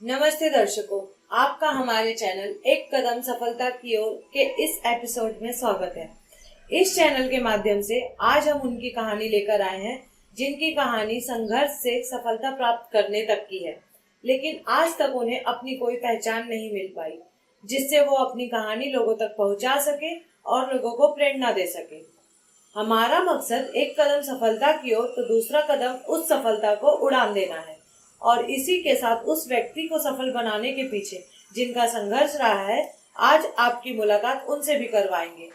नमस्ते दर्शकों, आपका हमारे चैनल एक कदम सफलता की ओर के इस एपिसोड में स्वागत है। इस चैनल के माध्यम से आज हम उनकी कहानी लेकर आए हैं जिनकी कहानी संघर्ष से सफलता प्राप्त करने तक की है, लेकिन आज तक उन्हें अपनी कोई पहचान नहीं मिल पाई जिससे वो अपनी कहानी लोगों तक पहुंचा सके और लोगों को प्रेरणा दे सके। हमारा मकसद एक कदम सफलता की ओर तो दूसरा कदम उस सफलता को उड़ान देना है और इसी के साथ उस व्यक्ति को सफल बनाने के पीछे जिनका संघर्ष रहा है, आज आपकी मुलाकात उनसे भी करवाएंगे।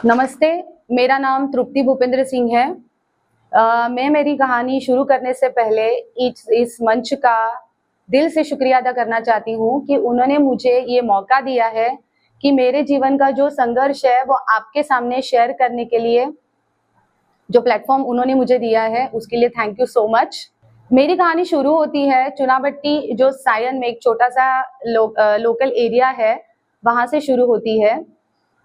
नमस्ते, मेरा नाम तृप्ति भूपेंद्र सिंह है। मैं मेरी कहानी शुरू करने से पहले इस मंच का दिल से शुक्रिया अदा करना चाहती हूँ कि उन्होंने मुझे ये मौका दिया है कि मेरे जीवन का जो संघर्ष है वो आपके सामने शेयर करने के लिए जो प्लेटफॉर्म उन्होंने मुझे दिया है, उसके लिए थैंक यू सो मच। मेरी कहानी शुरू होती है चुनाभट्टी, जो सायन में एक छोटा सा लोकल एरिया है, वहाँ से शुरू होती है।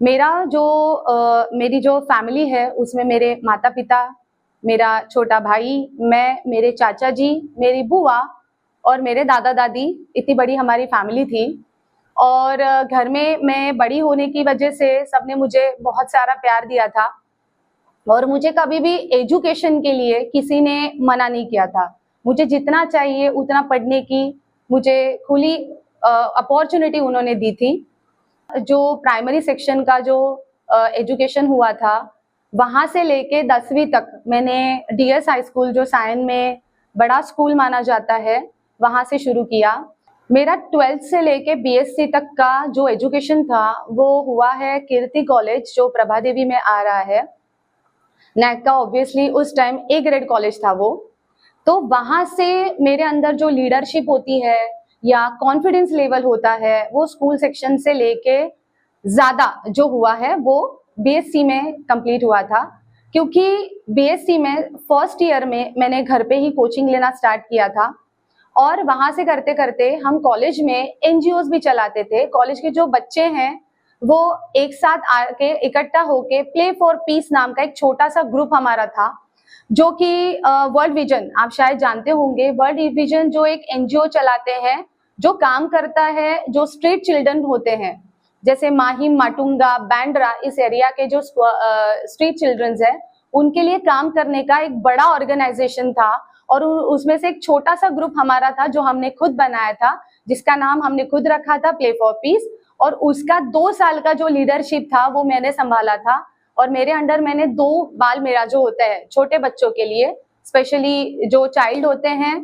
मेरी जो फैमिली है उसमें मेरे माता पिता, मेरा छोटा भाई, मैं, मेरे चाचा जी, मेरी बुआ और मेरे दादा दादी, इतनी बड़ी हमारी फैमिली थी। और घर में मैं बड़ी होने की वजह से सबने मुझे बहुत सारा प्यार दिया था और मुझे कभी भी एजुकेशन के लिए किसी ने मना नहीं किया था। मुझे जितना चाहिए उतना पढ़ने की मुझे खुली अपॉर्चुनिटी उन्होंने दी थी। जो प्राइमरी सेक्शन का जो एजुकेशन हुआ था, वहाँ से लेके 10वीं तक मैंने डीएस हाई स्कूल, जो सायन में बड़ा स्कूल माना जाता है, वहाँ से शुरू किया। मेरा 12th से लेके बीएससी तक का जो एजुकेशन था वो हुआ है कीर्ति कॉलेज, जो प्रभा देवी में आ रहा है। नैक का ऑब्वियसली उस टाइम ए ग्रेड कॉलेज था वो। तो वहाँ से मेरे अंदर जो लीडरशिप होती है या कॉन्फिडेंस लेवल होता है, वो स्कूल सेक्शन से लेके ज़्यादा जो हुआ है वो बीएससी में कंप्लीट हुआ था। क्योंकि बीएससी में फर्स्ट ईयर में मैंने घर पे ही कोचिंग लेना स्टार्ट किया था और वहाँ से करते करते हम कॉलेज में एनजीओज भी चलाते थे। कॉलेज के जो बच्चे हैं वो एक साथ आके इकट्ठा होके प्ले फॉर पीस नाम का एक छोटा सा ग्रुप हमारा था, जो कि वर्ल्ड विजन, आप शायद जानते होंगे, वर्ल्ड विजन जो एक एनजीओ चलाते हैं जो काम करता है जो स्ट्रीट चिल्ड्रन होते हैं, जैसे माहिम, माटुंगा, बैंड्रा, इस एरिया के जो स्ट्रीट चिल्ड्रंस है, उनके लिए काम करने का एक बड़ा ऑर्गेनाइजेशन था। और उसमें से एक छोटा सा ग्रुप हमारा था जो हमने खुद बनाया था, जिसका नाम हमने खुद रखा था प्ले फॉर पीस। और उसका 2 साल का जो लीडरशिप था वो मैंने संभाला था। और मेरे अंडर मैंने 2 बाल मेरा जो होता है छोटे बच्चों के लिए, स्पेशली जो चाइल्ड होते हैं,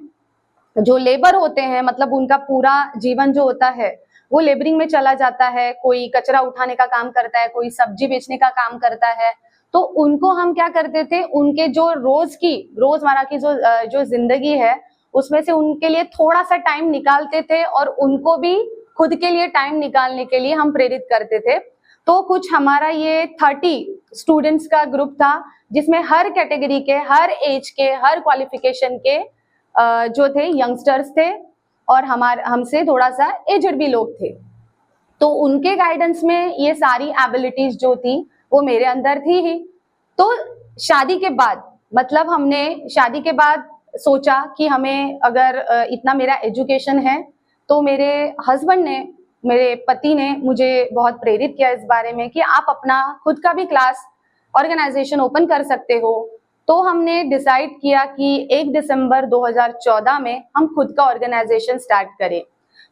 जो लेबर होते हैं, मतलब उनका पूरा जीवन जो होता है वो लेबरिंग में चला जाता है। कोई कचरा उठाने का काम करता है, कोई सब्जी बेचने का काम करता है। तो उनको हम क्या करते थे, उनके जो रोजमर्रा की जो जिंदगी है उसमें से उनके लिए थोड़ा सा टाइम निकालते थे और उनको भी खुद के लिए टाइम निकालने के लिए हम प्रेरित करते थे। तो कुछ हमारा ये 30 स्टूडेंट्स का ग्रुप था, जिसमें हर कैटेगरी के, हर एज के, हर क्वालिफिकेशन के जो थे यंगस्टर्स थे और हमसे थोड़ा सा एजड भी लोग थे। तो उनके गाइडेंस में ये सारी एबिलिटीज जो थी वो मेरे अंदर थी ही। तो शादी के बाद, मतलब हमने शादी के बाद सोचा कि हमें अगर इतना मेरा एजुकेशन है, तो मेरे हस्बैंड ने, मेरे पति ने मुझे बहुत प्रेरित किया इस बारे में कि आप अपना खुद का भी क्लास ऑर्गेनाइजेशन ओपन कर सकते हो। तो हमने डिसाइड किया कि 1 दिसंबर 2014 में हम खुद का ऑर्गेनाइजेशन स्टार्ट करें।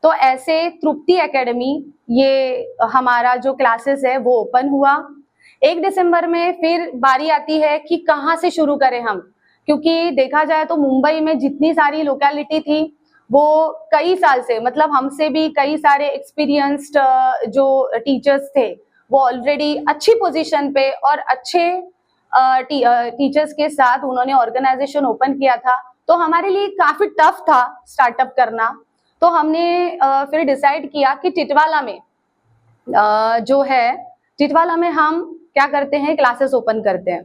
तो ऐसे तृप्ति एकेडमी, ये हमारा जो क्लासेस है वो ओपन हुआ। 1 दिसंबर में फिर बारी आती है कि कहाँ से शुरू करें हम, क्योंकि देखा जाए तो मुंबई में जितनी सारी लोकेलिटी थी वो कई साल से, मतलब हमसे भी कई सारे एक्सपीरियंस्ड जो टीचर्स थे वो ऑलरेडी अच्छी पोजीशन पे और अच्छे टीचर्स के साथ उन्होंने ऑर्गेनाइजेशन ओपन किया था। तो हमारे लिए काफी टफ था स्टार्टअप करना। तो हमने फिर डिसाइड किया कि टिटवाला में जो है, टिटवाला में हम क्या करते हैं, क्लासेस ओपन करते हैं।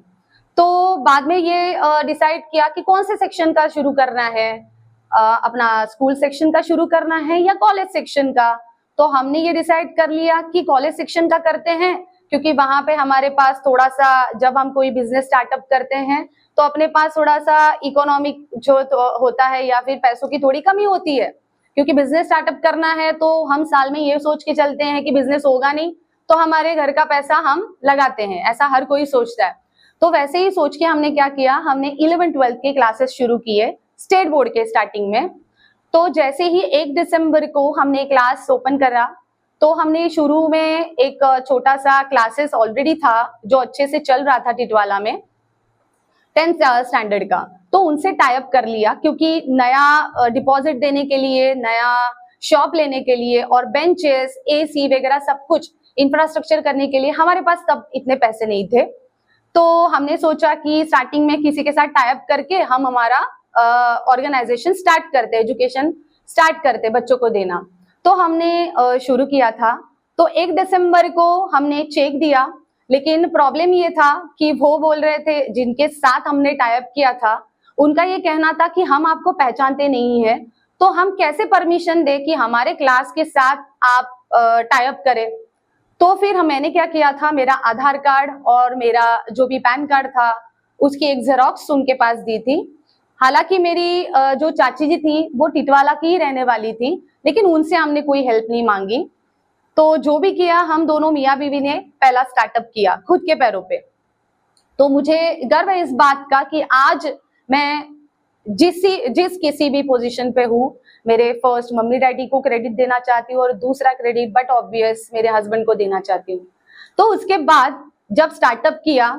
तो बाद में ये डिसाइड किया कि कौन से सेक्शन का शुरू करना है, अपना स्कूल सेक्शन का शुरू करना है या कॉलेज सेक्शन का। तो हमने ये डिसाइड कर लिया कि कॉलेज सेक्शन का करते हैं, क्योंकि वहां पे हमारे पास थोड़ा सा, जब हम कोई बिजनेस स्टार्टअप करते हैं तो अपने पास थोड़ा सा इकोनॉमिक जो होता है या फिर पैसों की थोड़ी कमी होती है, क्योंकि बिजनेस स्टार्टअप करना है तो हम साल में ये सोच के चलते हैं कि बिजनेस होगा नहीं तो हमारे घर का पैसा हम लगाते हैं, ऐसा हर कोई सोचता है। तो वैसे ही सोच के हमने क्या किया, हमने 11-12 के क्लासेस शुरू किए स्टेट बोर्ड के स्टार्टिंग में। तो जैसे ही 1 दिसंबर को हमने क्लास ओपन करा तो हमने शुरू में एक छोटा सा क्लासेस ऑलरेडी था जो अच्छे से चल रहा था टिटवाला में 10th स्टैंडर्ड का, तो उनसे टाई अप कर लिया, क्योंकि नया डिपॉजिट देने के लिए, नया शॉप लेने के लिए और बेंचेस, एसी वगैरह सब कुछ इंफ्रास्ट्रक्चर करने के लिए हमारे पास तब इतने पैसे नहीं थे। तो हमने सोचा कि स्टार्टिंग में किसी के साथ टाई अप करके हम हमारा ऑर्गेनाइजेशन स्टार्ट करते, एजुकेशन स्टार्ट करते बच्चों को देना। तो हमने शुरू किया था। तो 1 दिसंबर को हमने चेक दिया, लेकिन प्रॉब्लम ये था कि वो बोल रहे थे, जिनके साथ हमने टाई अप किया था उनका ये कहना था कि हम आपको पहचानते नहीं है, तो हम कैसे परमिशन दे कि हमारे क्लास के साथ आप टाई अप करें। तो फिर मैंने क्या किया था, मेरा आधार कार्ड और मेरा जो भी पैन कार्ड था उसकी एक जेरोक्स उनके पास दी थी। हालांकि मेरी जो चाची जी थी वो टिटवाला की ही रहने वाली थी, लेकिन उनसे हमने कोई हेल्प नहीं मांगी। तो जो भी किया, हम दोनों मियाँ बीवी ने पहला स्टार्टअप किया खुद के पैरों पे। तो मुझे गर्व है इस बात का कि आज मैं जिस किसी भी पोजीशन पे हूँ, मेरे फर्स्ट मम्मी डैडी को क्रेडिट देना चाहती हूँ और दूसरा क्रेडिट बट ऑब्वियस मेरे हस्बैंड को देना चाहती हूँ। तो उसके बाद जब स्टार्टअप किया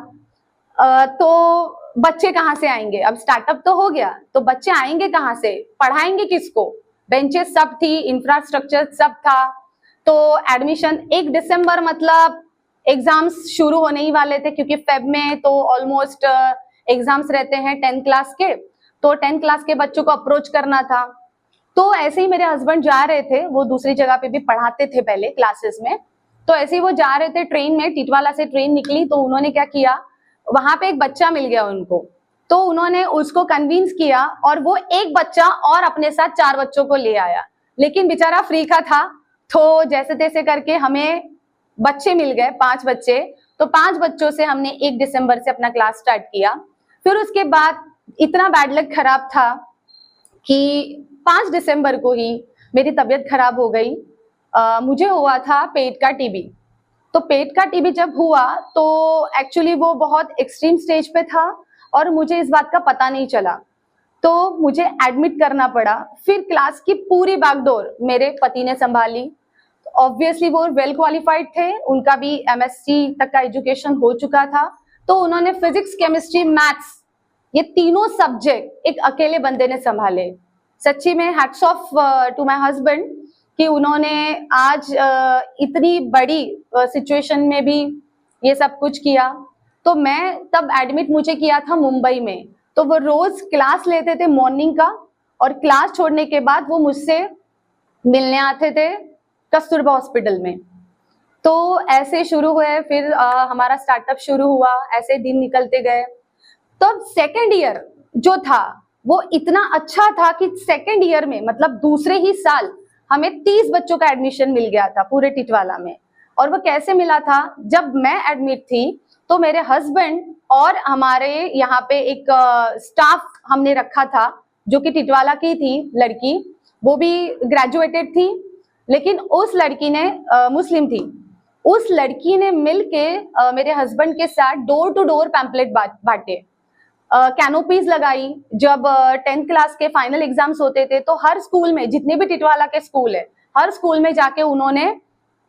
तो बच्चे कहाँ से आएंगे, अब स्टार्टअप तो हो गया तो बच्चे आएंगे कहाँ से, पढ़ाएंगे किसको, बेंचेस सब थी, इंफ्रास्ट्रक्चर सब था। तो एडमिशन 1 दिसंबर मतलब एग्जाम्स शुरू होने ही वाले थे, क्योंकि फेब में तो ऑलमोस्ट एग्जाम्स रहते हैं 10th क्लास के, तो 10th क्लास के बच्चों को अप्रोच करना था। तो ऐसे ही मेरे हस्बैंड जा रहे थे, वो दूसरी जगह पे भी पढ़ाते थे पहले क्लासेस में, तो ऐसे ही वो जा रहे थे ट्रेन में, टिटवाला से ट्रेन निकली तो उन्होंने क्या किया, वहां पे एक बच्चा मिल गया उनको, तो उन्होंने उसको कन्विंस किया और वो एक बच्चा और अपने साथ 4 बच्चों को ले आया, लेकिन बेचारा फ्री का था। तो जैसे तैसे करके हमें बच्चे मिल गए, 5 बच्चे। तो 5 बच्चों से हमने 1 दिसंबर से अपना क्लास स्टार्ट किया। फिर उसके बाद इतना बैड लक खराब था कि 5 दिसंबर को ही मेरी तबीयत खराब हो गई। मुझे हुआ था पेट का टीबी। तो पेट का टीबी जब हुआ तो एक्चुअली वो बहुत एक्सट्रीम स्टेज पे था और मुझे इस बात का पता नहीं चला, तो मुझे एडमिट करना पड़ा। फिर क्लास की पूरी बागडोर मेरे पति ने संभाली। ऑब्वियसली वो वेल क्वालिफाइड थे, उनका भी एमएससी तक का एजुकेशन हो चुका था, तो उन्होंने फिजिक्स, केमिस्ट्री, मैथ्स ये तीनों सब्जेक्ट एक अकेले बंदे ने संभाले। सच्ची में hats off to my husband कि उन्होंने आज इतनी बड़ी सिचुएशन में भी ये सब कुछ किया। तो मैं तब एडमिट मुझे किया था मुंबई में, तो वो रोज क्लास लेते थे मॉर्निंग का, और क्लास छोड़ने के बाद वो मुझसे मिलने आते थे कस्तूरबा हॉस्पिटल में। तो ऐसे शुरू हुए, फिर हमारा स्टार्टअप शुरू हुआ, ऐसे दिन निकलते गए। तो सेकेंड ईयर जो था वो इतना अच्छा था कि सेकेंड ईयर में मतलब दूसरे ही साल हमें 30 बच्चों का एडमिशन मिल गया था पूरे टिटवाला में। और वो कैसे मिला था, जब मैं एडमिट थी तो मेरे हस्बैंड और हमारे यहाँ पे एक स्टाफ हमने रखा था जो कि टिटवाला की थी लड़की, वो भी ग्रेजुएटेड थी, लेकिन उस लड़की ने मुस्लिम थी। उस लड़की ने मिलके मेरे हस्बैंड के साथ डोर टू डोर पैम्पलेट बांटे, कैनोपीज लगाई। जब 10th क्लास के फाइनल एग्जाम्स होते थे तो हर स्कूल में, जितने भी टिटवाला के स्कूल है, हर स्कूल में जाके उन्होंने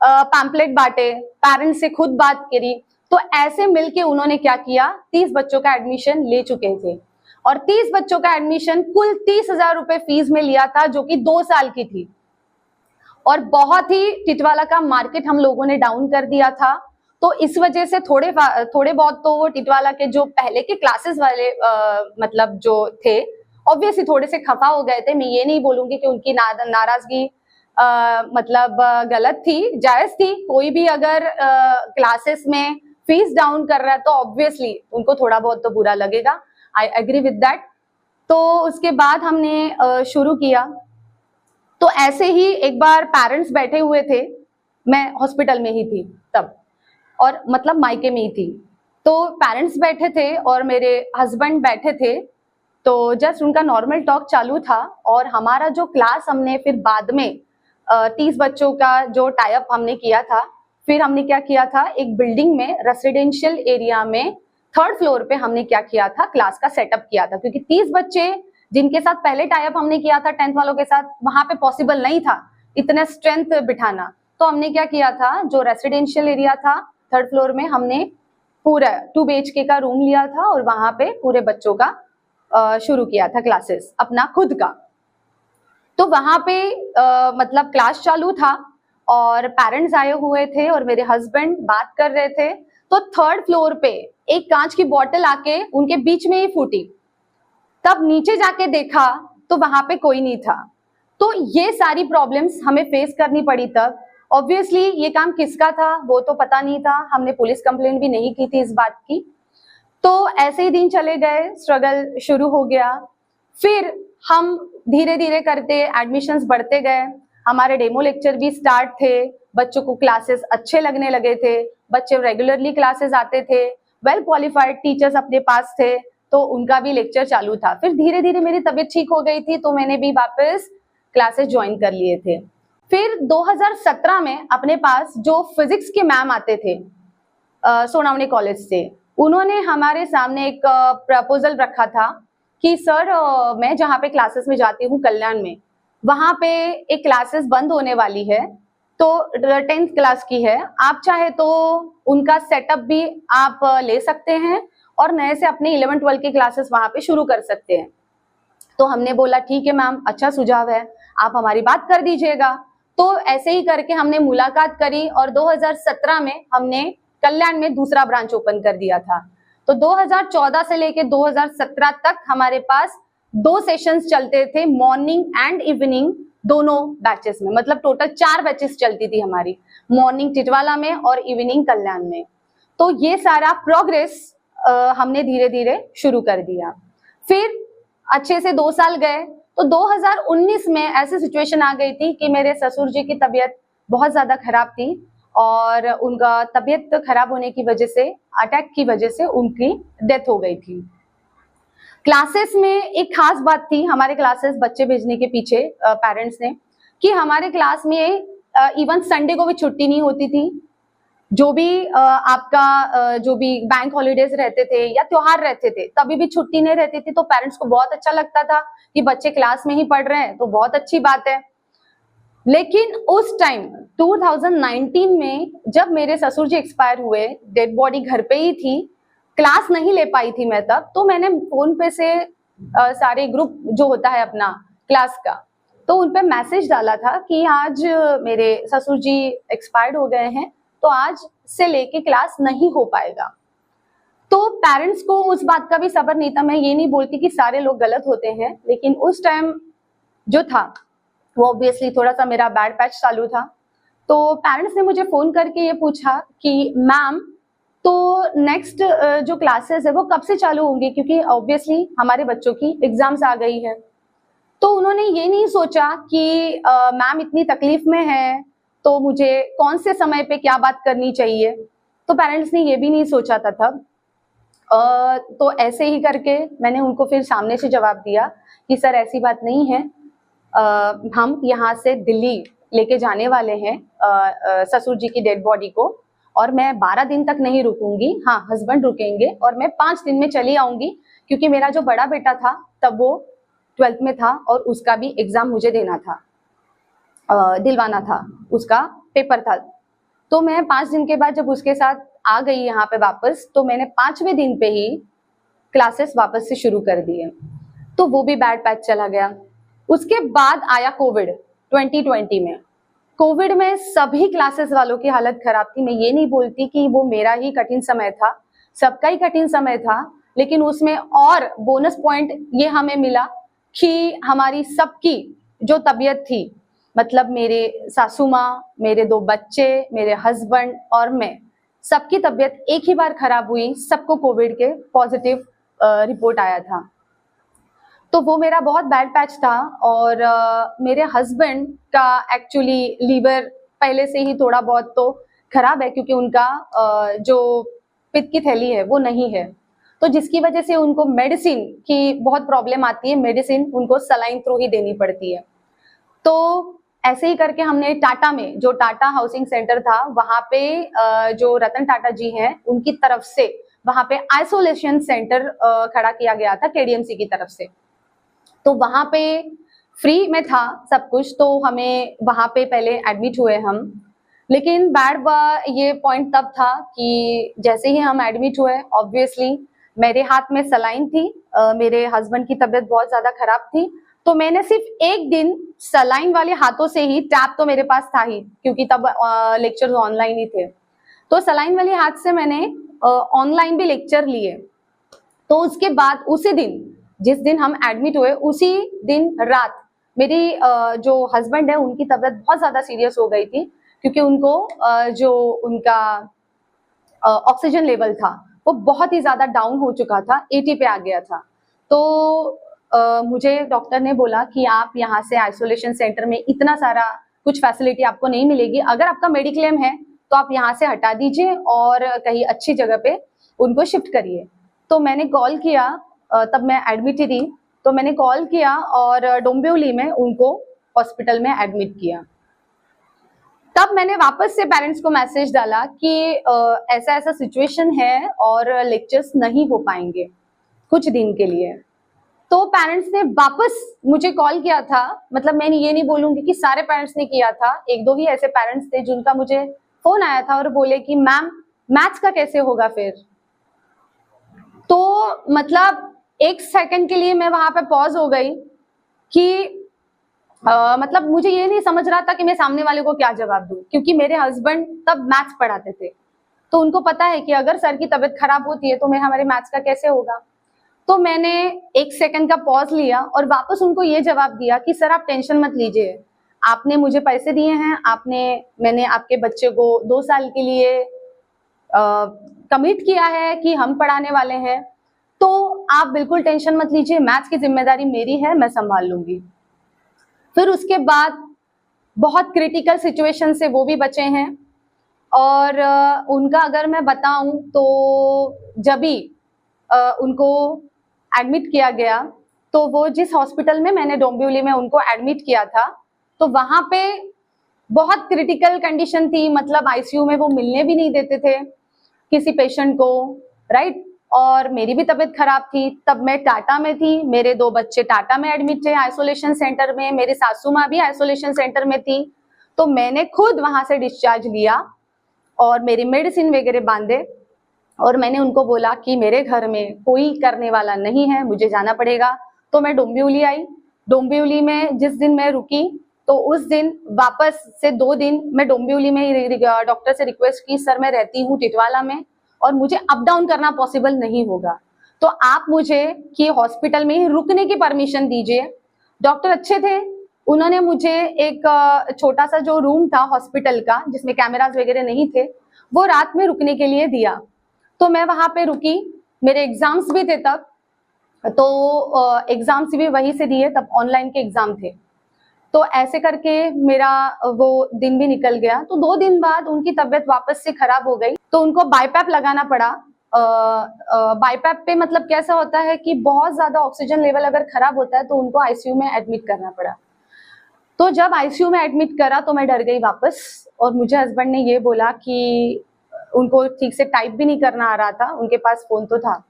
पैम्पलेट बांटे, पेरेंट्स से खुद बात करी। तो ऐसे मिलके उन्होंने क्या किया, 30 बच्चों का एडमिशन ले चुके थे, और 30 बच्चों का एडमिशन कुल 30,000 रुपए फीस में लिया था, जो कि 2 साल की थी। और बहुत ही टिटवाला का मार्केट हम लोगों ने डाउन कर दिया था। तो इस वजह से थोड़े बहुत तो वो टिटवाला के जो पहले के क्लासेस वाले मतलब जो थे, ऑब्वियसली थोड़े से खफा हो गए थे। मैं ये नहीं बोलूंगी कि उनकी नाराजगी मतलब गलत थी, जायज थी। कोई भी अगर क्लासेस में फीस डाउन कर रहा है तो ऑब्वियसली उनको थोड़ा बहुत तो बुरा लगेगा, आई एग्री विद दैट। तो उसके बाद हमने शुरू किया। तो ऐसे ही एक बार पेरेंट्स बैठे हुए थे, मैं हॉस्पिटल में ही थी तब, और मतलब मायके में ही थी। तो पेरेंट्स बैठे थे और मेरे हस्बैंड बैठे थे, तो जस्ट उनका नॉर्मल टॉक चालू था और हमारा जो क्लास हमने फिर बाद में 30 बच्चों का जो टाई अप हमने किया था, फिर हमने क्या किया था, एक बिल्डिंग में रेसिडेंशियल एरिया में 3rd फ्लोर पे हमने क्या किया था, क्लास का सेटअप किया था, क्योंकि 30 बच्चे जिनके साथ पहले टाई अप हमने किया था 10th वालों के साथ, वहां पे पॉसिबल नहीं था इतना स्ट्रेंथ बिठाना। तो हमने क्या किया था, जो रेसिडेंशियल एरिया था 3rd फ्लोर में, हमने पूरा 2 BHK का रूम लिया था और वहां पे पूरे बच्चों का शुरू किया था क्लासेस अपना खुद का। तो वहां पे मतलब क्लास चालू था और पेरेंट्स आए हुए थे और मेरे हस्बैंड बात कर रहे थे, तो 3rd फ्लोर पे एक कांच की बोतल आके उनके बीच में ही फूटी। तब नीचे जाके देखा तो वहां पे कोई नहीं था। तो ये सारी प्रॉब्लम्स हमें फेस करनी पड़ी तब। ऑब्वियसली ये काम किसका था वो तो पता नहीं था, हमने पुलिस कंप्लेंट भी नहीं की थी इस बात की। तो ऐसे ही दिन चले गए, स्ट्रगल शुरू हो गया। फिर हम धीरे धीरे करते एडमिशन्स बढ़ते गए, हमारे डेमो लेक्चर भी स्टार्ट थे, बच्चों को क्लासेस अच्छे लगने लगे थे, बच्चे रेगुलरली क्लासेस आते थे, वेल क्वालिफाइड टीचर्स अपने पास थे, तो उनका भी लेक्चर चालू था। फिर धीरे धीरे मेरी तबीयत ठीक हो गई थी, तो मैंने भी वापस क्लासेस ज्वाइन कर लिए थे। फिर 2017 में अपने पास जो फिजिक्स के मैम आते थे सोनावनी कॉलेज से, उन्होंने हमारे सामने एक प्रपोजल रखा था कि सर मैं जहाँ पे क्लासेस में जाती हूँ कल्याण में, वहां पे एक क्लासेस बंद होने वाली है, तो 10th क्लास की है, आप चाहे तो उनका सेटअप भी आप ले सकते हैं और नए से अपने 11th-12th की क्लासेस वहां पे शुरू कर सकते हैं। तो हमने बोला ठीक है मैम, अच्छा सुझाव है, आप हमारी बात कर दीजिएगा। तो ऐसे ही करके हमने मुलाकात करी और 2017 में हमने कल्याण में दूसरा ब्रांच ओपन कर दिया था। तो 2014 से लेके 2017 तक हमारे पास 2 सेशंस चलते थे, मॉर्निंग एंड इवनिंग दोनों बैचेस में, मतलब टोटल 4 बैचेस चलती थी हमारी, मॉर्निंग टिटवाला में और इवनिंग कल्याण में। तो ये सारा प्रोग्रेस हमने धीरे धीरे शुरू कर दिया। फिर अच्छे से 2 साल गए, तो 2019 में ऐसी सिचुएशन आ गई थी कि मेरे ससुर जी की तबीयत बहुत ज्यादा खराब थी और उनका तबीयत खराब होने की वजह से, अटैक की वजह से उनकी डेथ हो गई थी। क्लासेस में एक खास बात थी हमारे क्लासेस बच्चे भेजने के पीछे पेरेंट्स ने, कि हमारे क्लास में इवन संडे को भी छुट्टी नहीं होती थी। जो भी आपका जो भी बैंक हॉलीडेज रहते थे या त्योहार रहते थे, तभी भी छुट्टी नहीं रहती थी, तो पेरेंट्स को बहुत अच्छा लगता था कि बच्चे क्लास में ही पढ़ रहे हैं, तो बहुत अच्छी बात है। लेकिन उस टाइम 2019 में जब मेरे ससुर जी एक्सपायर हुए, डेड बॉडी घर पे ही थी, क्लास नहीं ले पाई थी मैं तब, तो मैंने फोन पे से सारे ग्रुप जो होता है अपना क्लास का, तो उन पे मैसेज डाला था कि आज मेरे ससुर जी एक्सपायर्ड हो गए हैं, तो आज से लेके क्लास नहीं हो पाएगा। तो पेरेंट्स को उस बात का भी सब्र नहीं था। मैं ये नहीं बोलती कि सारे लोग गलत होते हैं, लेकिन उस टाइम जो था वो ऑब्वियसली थोड़ा सा मेरा बैड पैच चालू था। तो पेरेंट्स ने मुझे फोन करके ये पूछा कि मैम तो नेक्स्ट जो क्लासेस है वो कब से चालू होंगी, क्योंकि ऑब्वियसली हमारे बच्चों की एग्जाम्स आ गई है। तो उन्होंने ये नहीं सोचा कि मैम इतनी तकलीफ में है तो मुझे कौन से समय पे क्या बात करनी चाहिए, तो पेरेंट्स ने ये भी नहीं सोचा था तब। तो ऐसे ही करके मैंने उनको फिर सामने से जवाब दिया कि सर ऐसी बात नहीं है, हम यहाँ से दिल्ली लेके जाने वाले हैं ससुर जी की डेड बॉडी को, और मैं 12 दिन तक नहीं रुकूंगी, हाँ हस्बैंड रुकेंगे और मैं 5 दिन में चली आऊंगी, क्योंकि मेरा जो बड़ा बेटा था तब वो 12th में था और उसका भी एग्जाम मुझे देना था, दिलवाना था, उसका पेपर था। तो मैं 5 दिन के बाद जब उसके साथ आ गई यहाँ पे वापस, तो मैंने 5वें दिन पे ही क्लासेस वापस से शुरू कर दिए। तो वो भी बैड पैच चला गया। उसके बाद आया कोविड 2020 में। कोविड में सभी क्लासेस वालों की हालत खराब थी। मैं ये नहीं बोलती कि वो मेरा ही कठिन समय था, सबका ही कठिन समय था, लेकिन उसमें और बोनस पॉइंट ये हमें मिला कि हमारी सबकी जो तबीयत थी, मतलब मेरे सासू माँ, मेरे 2 बच्चे, मेरे हस्बैंड और मैं, सबकी तबीयत एक ही बार खराब हुई, सबको कोविड के पॉजिटिव रिपोर्ट आया था। तो वो मेरा बहुत बैड पैच था। और मेरे हस्बैंड का एक्चुअली लीवर पहले से ही थोड़ा बहुत तो खराब है क्योंकि उनका जो पित्त की थैली है वो नहीं है, तो जिसकी वजह से उनको मेडिसिन की बहुत प्रॉब्लम आती है, मेडिसिन उनको सलाइन थ्रू ही देनी पड़ती है। तो ऐसे ही करके हमने टाटा में, जो टाटा हाउसिंग सेंटर था वहां पे जो रतन टाटा जी हैं उनकी तरफ से वहां पे आइसोलेशन सेंटर खड़ा किया गया था केडीएमसी की तरफ से। तो वहां पे फ्री में था सब कुछ, तो हमें वहां पे पहले एडमिट हुए हम। लेकिन ये पॉइंट तब था कि जैसे ही हम एडमिट हुए, ऑब्वियसली मेरे हाथ में सलाइन थी, मेरे हस्बैंड की तबीयत बहुत ज्यादा खराब थी, तो मैंने सिर्फ एक दिन सलाइन वाले हाथों से ही, टैब तो मेरे पास था ही क्योंकि तब लेक्चर ऑनलाइन ही थे, तो सलाइन वाले हाथ से मैंने ऑनलाइन भी लेक्चर लिए। तो उसके बाद उसी दिन, जिस दिन हम एडमिट हुए, उसी दिन रात मेरी जो हस्बैंड है उनकी तबीयत बहुत ज्यादा सीरियस हो गई थी क्योंकि उनको जो उनका ऑक्सीजन लेवल था वो बहुत ही ज्यादा डाउन हो चुका था, 80 पे आ गया था। तो मुझे डॉक्टर ने बोला कि आप यहाँ से आइसोलेशन सेंटर में इतना सारा कुछ फैसिलिटी आपको नहीं मिलेगी, अगर आपका मेडिक्लेम है तो आप यहाँ से हटा दीजिए और कहीं अच्छी जगह पे उनको शिफ्ट करिए। तो मैंने कॉल किया, तब मैं एडमिट ही थी, तो मैंने कॉल किया और डोंबिवली में उनको हॉस्पिटल में एडमिट किया। तब मैंने वापस से पेरेंट्स को मैसेज डाला कि ऐसा ऐसा सिचुएशन है और लेक्चर्स नहीं हो पाएंगे कुछ दिन के लिए। तो पेरेंट्स ने वापस मुझे कॉल किया था, मतलब मैं ये नहीं बोलूंगी कि सारे पेरेंट्स ने किया था, एक दो ही ऐसे पेरेंट्स थे जिनका मुझे फोन आया था और बोले कि मैम मैथ्स का कैसे होगा फिर। तो मतलब एक सेकंड के लिए मैं वहां पे पॉज हो गई कि मतलब मुझे ये नहीं समझ रहा था कि मैं सामने वाले को क्या जवाब दूं, क्योंकि मेरे हस्बैंड तब मैथ्स पढ़ाते थे, तो उनको पता है कि अगर सर की तबीयत खराब होती है तो मैं हमारे मैथ्स का कैसे होगा। तो मैंने एक सेकंड का पॉज लिया और वापस उनको ये जवाब दिया कि सर आप टेंशन मत लीजिए, आपने मुझे पैसे दिए हैं, मैंने आपके बच्चे को 2 साल के लिए कमिट किया है कि हम पढ़ाने वाले हैं, तो आप बिल्कुल टेंशन मत लीजिए, मैथ्स की जिम्मेदारी मेरी है, मैं संभाल लूंगी। फिर उसके बाद बहुत क्रिटिकल सिचुएशन से वो भी बचे हैं और उनका अगर मैं बताऊं तो जब भी उनको एडमिट किया गया, तो वो जिस हॉस्पिटल में मैंने डोंबिवली में उनको एडमिट किया था, तो वहां पे बहुत क्रिटिकल कंडीशन थी, मतलब आईसीयू में वो मिलने भी नहीं देते थे किसी पेशेंट को, राइट। और मेरी भी तबीयत खराब थी, तब मैं टाटा में थी, मेरे 2 बच्चे टाटा में एडमिट थे आइसोलेशन सेंटर में, मेरी सासू माँ भी आइसोलेशन सेंटर में थी, तो मैंने खुद वहां से डिस्चार्ज लिया और मेरी मेडिसिन वगैरह बांधे और मैंने उनको बोला कि मेरे घर में कोई करने वाला नहीं है, मुझे जाना पड़ेगा। तो मैं डोंबिवली आई। डोंबिवली में जिस दिन मैं रुकी, तो उस दिन वापस से 2 दिन मैं डोंबिवली में डॉक्टर से रिक्वेस्ट की, सर मैं रहती हूँ टिटवाला में और मुझे अप डाउन करना पॉसिबल नहीं होगा, तो आप मुझे कि हॉस्पिटल में ही रुकने की परमिशन दीजिए। डॉक्टर अच्छे थे, उन्होंने मुझे एक छोटा सा जो रूम था हॉस्पिटल का जिसमें कैमरास वगैरह नहीं थे, वो रात में रुकने के लिए दिया। तो मैं वहां पे रुकी, मेरे एग्जाम्स भी थे तब, तो एग्जाम्स भी वहीं से दिए, तब ऑनलाइन के एग्जाम थे। तो ऐसे करके मेरा वो दिन भी निकल गया। तो 2 दिन बाद उनकी तबीयत वापस से खराब हो गई, तो उनको बाईपैप लगाना पड़ा। बाईपैप पे मतलब कैसा होता है कि बहुत ज्यादा ऑक्सीजन लेवल अगर खराब होता है तो उनको आईसीयू में एडमिट करना पड़ा। तो जब आईसीयू में एडमिट करा तो मैं डर गई वापस, और मुझे हस्बैंड ने ये बोला कि उनको ठीक से टाइप भी नहीं करना आ रहा था, उनके पास फोन तो था,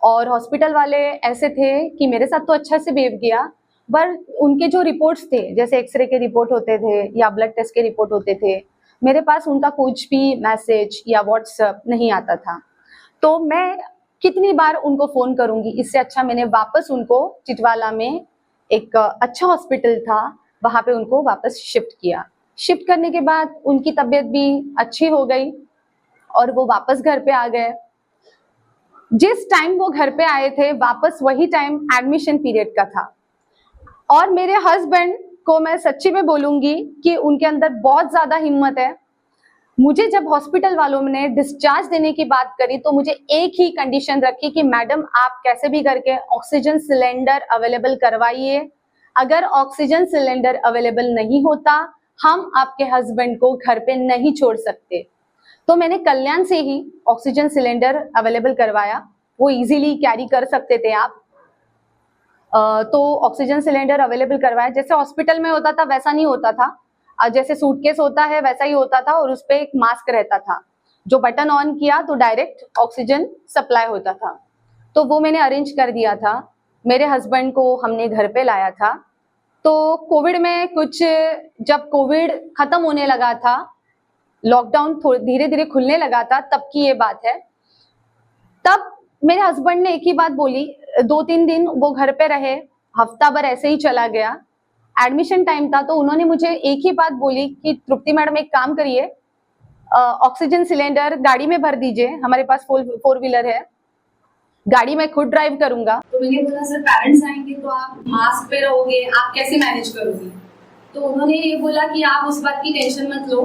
और हॉस्पिटल वाले ऐसे थे कि मेरे साथ तो अच्छा से बिहेव किया, पर उनके जो रिपोर्ट्स थे, जैसे एक्सरे के रिपोर्ट होते थे या ब्लड टेस्ट के रिपोर्ट होते थे, मेरे पास उनका कुछ भी मैसेज या व्हाट्सएप नहीं आता था। तो मैं कितनी बार उनको फोन करूंगी, इससे अच्छा मैंने वापस उनको टिटवाला में एक अच्छा हॉस्पिटल था, वहां पे उनको वापस शिफ्ट किया। शिफ्ट करने के बाद उनकी तबीयत भी अच्छी हो गई और वो वापस घर पे आ गए। जिस टाइम वो घर पे आए थे वापस वही टाइम एडमिशन पीरियड का था, और मेरे हस्बैंड को मैं सच्ची में बोलूंगी कि उनके अंदर बहुत ज्यादा हिम्मत है। मुझे जब हॉस्पिटल वालों ने डिस्चार्ज देने की बात करी तो मुझे एक ही कंडीशन रखी कि मैडम आप कैसे भी करके ऑक्सीजन सिलेंडर अवेलेबल करवाइए, अगर ऑक्सीजन सिलेंडर अवेलेबल नहीं होता हम आपके हस्बैंड को घर पे नहीं छोड़ सकते। तो मैंने कल्याण से ही ऑक्सीजन सिलेंडर अवेलेबल करवाया, वो इजीली कैरी कर सकते थे आप। तो ऑक्सीजन सिलेंडर अवेलेबल करवाया, जैसे हॉस्पिटल में होता था वैसा नहीं होता था, जैसे सूटकेस होता है वैसा ही होता था, और उस पे एक मास्क रहता था, जो बटन ऑन किया तो डायरेक्ट ऑक्सीजन सप्लाई होता था। तो वो मैंने अरेंज कर दिया था, मेरे हस्बैंड को हमने घर पे लाया था। तो कोविड में कुछ, जब कोविड खत्म होने लगा था, लॉकडाउन धीरे धीरे खुलने लगा था, तब की ये बात है। तब मेरे हस्बैंड ने एक ही बात बोली, 2-3 दिन वो घर पे रहे, हफ्ता भर ऐसे ही चला गया। एडमिशन टाइम था, तो उन्होंने मुझे एक ही बात बोली कि तृप्ति मैडम एक काम करिए, ऑक्सीजन सिलेंडर गाड़ी में भर दीजिए, हमारे पास 4 व्हीलर है, गाड़ी में खुद ड्राइव करूंगा। तो मैंने बोला सर पेरेंट्स आएंगे तो आप मास्क पे रहोगे, आप कैसे मैनेज करोगे? तो उन्होंने ये बोला कि आप उस बात की टेंशन मत लो,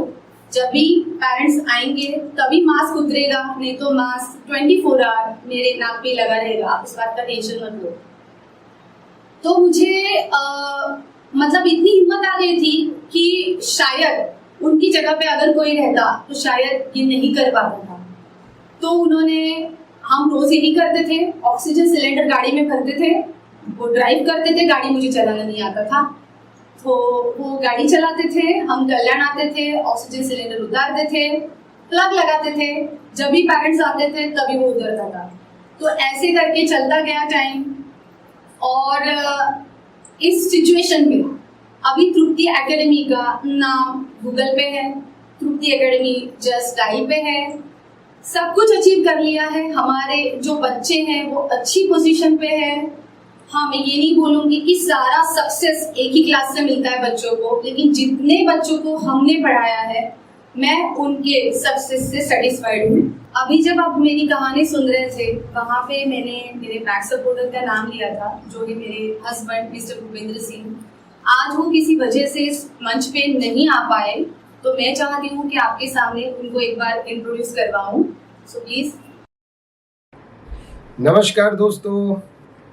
जब भी पेरेंट्स आएंगे तभी मास्क उतरेगा, नहीं तो मास्क 24 आवर मेरे नाक पे लगा रहेगा, आप उस बात का टेंशन मत लो। तो मुझे मतलब इतनी हिम्मत आ गई थी कि शायद उनकी जगह पे अगर कोई रहता तो शायद ये नहीं कर पाता था। तो उन्होंने, हम रोज यही करते थे, ऑक्सीजन सिलेंडर गाड़ी में भरते थे, वो ड्राइव करते थे, गाड़ी मुझे चलाना नहीं आता था, तो वो गाड़ी चलाते थे, हम कल्याण आते थे, ऑक्सीजन सिलेंडर उतारते थे, प्लग लगाते थे, जब भी पेरेंट्स आते थे तभी वो उतरता था। तो ऐसे करके चलता गया टाइम। और इस सिचुएशन में अभी तृप्ति एकेडमी का नाम गूगल पे है, तृप्ति एकेडमी जस्ट डायल पे है, सब कुछ अचीव कर लिया है। हमारे जो बच्चे हैं वो अच्छी पोजीशन पे है। हाँ, मैं ये नहीं बोलूंगी कि सारा सक्सेस एक ही क्लास से मिलता है बच्चों को, लेकिन जितने बच्चों को हमने पढ़ाया है मैं उनके सक्सेस से सेटिस्फाइड हूँ। अभी जब आप मेरी कहानी सुन रहे थे, वहाँ पे मैंने मेरे बैक सपोर्टर का नाम लिया था, जो है मेरे हस्बैंड मिस्टर भूपेंद्र सिंह। आज वो किसी वजह से इस मंच पे नहीं आ पाए, तो मैं चाहती हूँ कि आपके सामने उनको एक बार इंट्रोड्यूस करवाऊँ। So please. नमस्कार दोस्तों,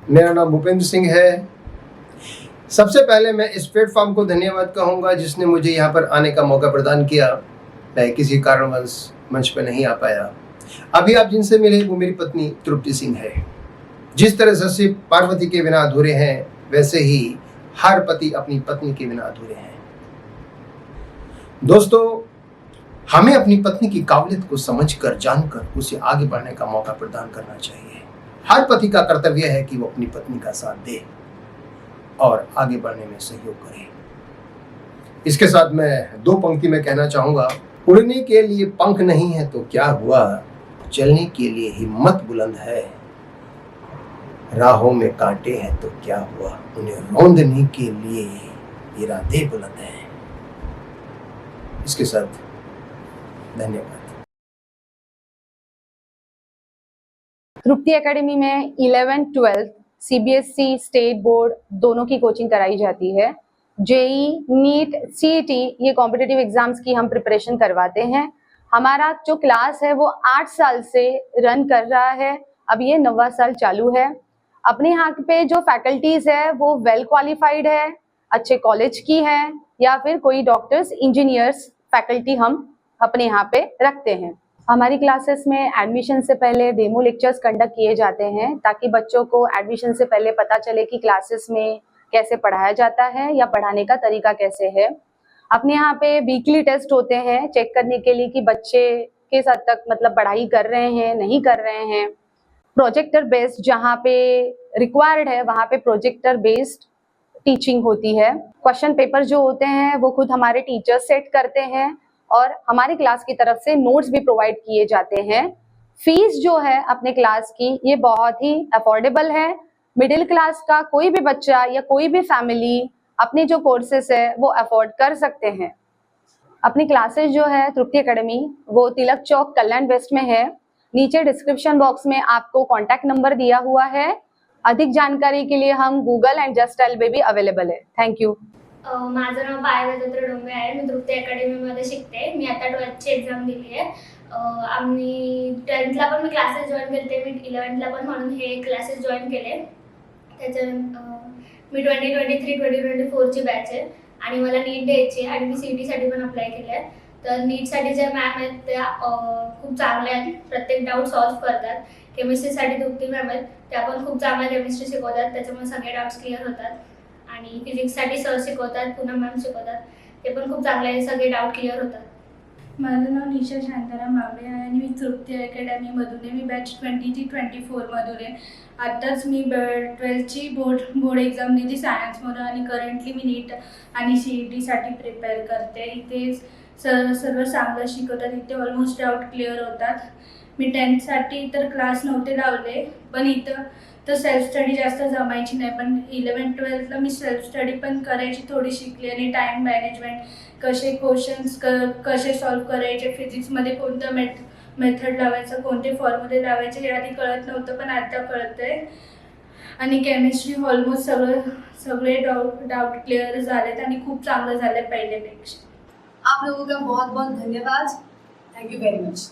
मेरा नाम भूपेंद्र सिंह है। सबसे पहले मैं इस प्लेटफॉर्म को धन्यवाद कहूँगा जिसने मुझे यहाँ पर आने का मौका प्रदान किया। मैं किसी कारणवश मंच पर नहीं आ पाया। अभी आप जिनसे मिले वो मेरी पत्नी तृप्ति सिंह है। जिस तरह से शिव पार्वती के बिना अधूरे हैं, वैसे ही हर पति अपनी पत्नी के बिना अधूरे हैं। दोस्तों, हमें अपनी पत्नी की काबिलियत को समझकर, जानकर उसे आगे बढ़ने का मौका प्रदान करना चाहिए। हर पति का कर्तव्य है कि वो अपनी पत्नी का साथ दे और आगे बढ़ने में सहयोग करे। इसके साथ मैं 2 पंक्ति में कहना चाहूंगा, उड़ने के लिए पंख नहीं है तो क्या हुआ, चलने के लिए हिम्मत बुलंद है, राहों में कांटे हैं तो क्या हुआ, उन्हें रौंदने के लिए इरादे बुलंद हैं। इसके साथ धन्यवाद। तृप्ति एकेडमी में 11th-12th सीबीएसई स्टेट बोर्ड दोनों की कोचिंग कराई जाती है। जेई, नीट, सीईटी ये कॉम्पिटिटिव एग्जाम्स की हम प्रिपरेशन करवाते हैं। हमारा जो क्लास है वो 8 साल से रन कर रहा है, अब ये 9वां साल चालू है। अपने यहाँ पे जो फैकल्टीज है वो वेल क्वालिफाइड है, अच्छे कॉलेज की है, या फिर कोई डॉक्टर्स, इंजीनियर्स फैकल्टी हम अपने यहाँ पे रखते हैं। हमारी क्लासेस में एडमिशन से पहले डेमो लेक्चर्स कंडक्ट किए जाते हैं, ताकि बच्चों को एडमिशन से पहले पता चले कि क्लासेस में कैसे पढ़ाया जाता है या पढ़ाने का तरीका कैसे है। अपने यहाँ पे वीकली टेस्ट होते हैं चेक करने के लिए कि बच्चे किस हद तक मतलब पढ़ाई कर रहे हैं, नहीं कर रहे हैं। प्रोजेक्टर बेस्ड जहाँ पे रिक्वायर्ड है वहाँ पे प्रोजेक्टर बेस्ड टीचिंग होती है। क्वेश्चन पेपर जो होते हैं वो खुद हमारे टीचर्स सेट करते हैं और हमारी क्लास की तरफ से नोट्स भी प्रोवाइड किए जाते हैं। फीस जो है अपने क्लास की ये बहुत ही अफोर्डेबल है। मिडिल क्लास का कोई भी बच्चा या कोई भी फैमिली अपने जो कोर्सेस है वो अफोर्ड कर सकते हैं। अपनी क्लासेस जो है तृप्ति एकेडमी वो तिलक चौक कल्याण वेस्ट में है। नीचे डिस्क्रिप्शन बॉक्स में आपको कॉन्टैक्ट नंबर दिया हुआ है। अधिक जानकारी के लिए हम गूगल एंड जस्ट डायल पे भी अवेलेबल है। Thank you. माझं नाव पायल दत्तात्रय डोंगरे आहे. मी तृप्ती अकॅडमीमध्ये शिकते. मी आता 12th ची एक्झाम दिली आहे. आम्ही 10thला पण मी क्लासेस जॉईन केले, मी 11thला पण म्हणून हे क्लासेस जॉईन केले. त्याच्यानंतर मी 2023-2024 ची बॅच आहे. आणि मला नीट द्यायची आहे आणि मी CET साठी पण अप्लाय केलं आहे. तर नीटसाठी ज्या मॅम आहेत त्या खूप चांगल्या आहेत, प्रत्येक डाऊट सॉल्व्ह करतात. केमिस्ट्रीसाठी तृप्ती मॅम आहेत, त्या पण खूप चांगल्या केमिस्ट्री शिकवतात, त्याच्यामुळे सगळे डाऊट्स क्लिअर होतात. आणि फिजिक्ससाठी सर शिकवतात, पूनम मॅम शिकवतात, ते पण खूप चांगले आहे, सगळे डाऊट क्लिअर होतात. माझं नाव निशा शांताराम बाबळे आहे आणि मी तृप्ती अकॅडमीमधून आहे. मी बॅच 20-24 आहे. आत्ताच मी 12th बोर्ड एक्झाम दिली सायन्समधून आणि करंटली मी नीट आणि CETसाठी प्रिपेअर करते. इथे सर्व चांगलं शिकवतात, इथे ऑलमोस्ट डाऊट क्लिअर होतात. मी 10thसाठी तर क्लास नव्हते लावले, पण इथं तर सेल्फ स्टडी जास्त जमायची नाही, पण 11th-12thला मी सेल्फ स्टडी पण करायची, थोडी शिकली. आणि टाईम मॅनेजमेंट, कसे क्वेश्चन्स कसे सॉल्व्ह करायचे, फिजिक्समध्ये कोणतं मेथड लावायचं, कोणते फॉर्म्युले लावायचे हे आधी कळत नव्हतं, पण आता कळतंय. आणि केमिस्ट्री ऑलमोस्ट सगळे डाऊट क्लिअर झालेत आणि खूप चांगलं झालं पहिल्यापेक्षा. आप लोगों का बहुत बहुत धन्यवाद. Thank you very much.